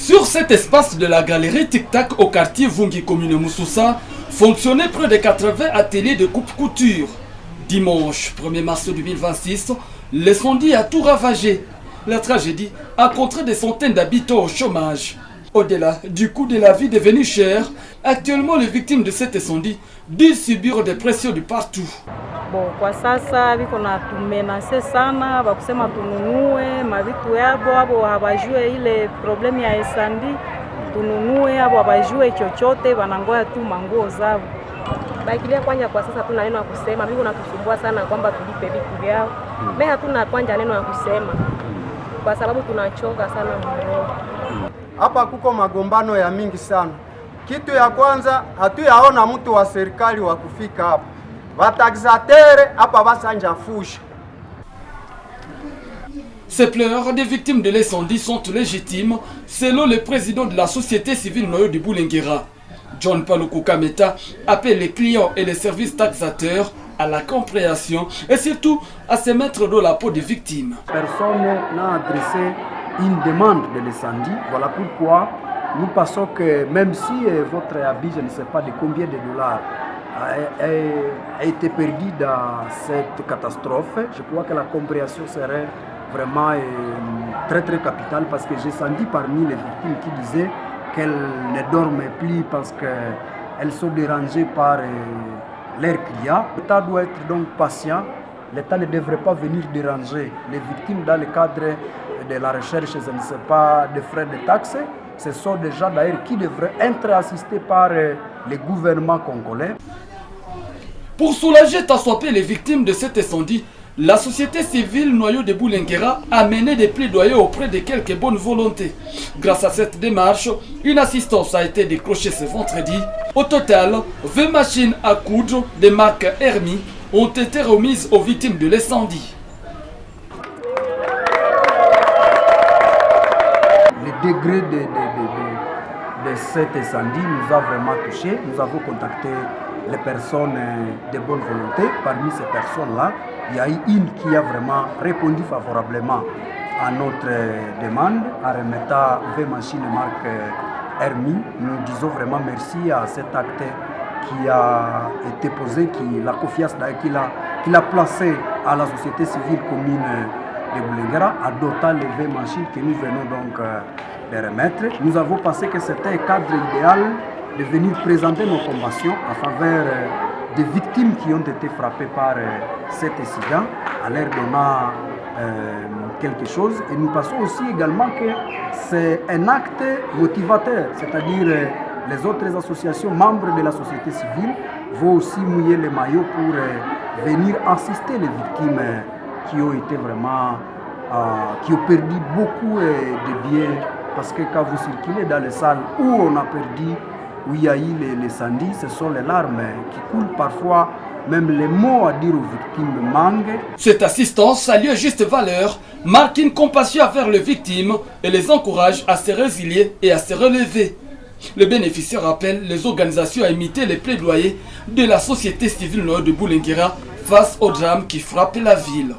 Sur cet espace de la galerie Tic-Tac au quartier Vungi, commune Moussoussa, fonctionnaient près de 80 ateliers de coupe-couture. Dimanche 1er mars 2026, l'incendie a tout ravagé. La tragédie a contraint des centaines d'habitants au chômage. Au-delà du coût de la vie devenu cher, actuellement les victimes de cet incendie disent subir des pressions de partout. Bon, kwa sasa viko na tumenase sana bakusema tununue mavitu yabo abo habajue ile problemu ya esandi tununue abo habajue chochote wanangoya tu manguo zao. Baikilia kwanja kwa sasa tuna neno ya kusema, viko natusumbua sana kwamba tulipe vitu vyao. Mimi hatuna kwanja neno ya kusema kwa sababu tunachoka sana mwenyewe. Hapa kuko magombano ya mingi sana. Kitu ya kwanza hatuyaona mtu wa serikali wa kufika hapa. Bataxatere hapa basanja fusha. Ces pleurs des victimes de l'incendie sont légitimes, selon le président de la société civile Noyo de Boulenguera. John Paluku Kameta appelle les clients et les services taxateurs à la compréhension et surtout à se mettre dans la peau des victimes. Personne n'a adressé une demande de l'incendie. Voilà pourquoi nous pensons que même si votre habit, je ne sais pas de combien de dollars, a été perdu dans cette catastrophe, je crois que la compréhension serait vraiment très capitale, parce que j'ai senti parmi les victimes qui disaient qu'elles ne dormaient plus parce qu'elles sont dérangées par leurs clients. L'État doit être donc patient. L'État ne devrait pas venir déranger les victimes dans le cadre de la recherche, je ne sais pas, des frais de taxes. Ce sont des gens d'ailleurs qui devraient être assistés par les gouvernements congolais. Pour soulager tant soit peu les victimes de cet incendie, la société civile Noyo de Boulenguera a mené des plaidoyers auprès de quelques bonnes volontés. Grâce à cette démarche, une assistance a été décrochée ce vendredi. Au total, 20 machines à coudre de marque Hermi ont été remises aux victimes de l'incendie. Le degré de cet incendie nous a vraiment touchés. Nous avons contacté les personnes de bonne volonté. Parmi ces personnes-là, il y a eu une qui a vraiment répondu favorablement à notre demande en remettant 20 machines de marque Hermi. Nous disons vraiment merci à cet acte qui a été posé, la confiance qu'il a placé à la société civile commune de Boulenguera, en dotant les 20 machines que nous venons donc de remettre. Nous avons pensé que c'était un cadre idéal de venir présenter nos compassions en faveur des victimes qui ont été frappées par cet incident, en leur donnant quelque chose. Et nous pensons aussi également que c'est un acte motivateur, c'est-à-dire les autres associations membres de la société civile vont aussi mouiller les maillots pour venir assister les victimes qui ont été vraiment, qui ont perdu beaucoup de biens, parce que quand vous circulez dans les salles où on a perdu, où il y a eu l'incendie, ce sont les larmes qui coulent parfois, même les mots à dire aux victimes manquent. Cette assistance à lieu juste valeur marque une compassion envers les victimes et les encourage à se résilier et à se relever. Le bénéficiaire appelle les organisations à imiter les plaidoyers de la société civile Noyo de Boulenguera face au drame qui frappe la ville.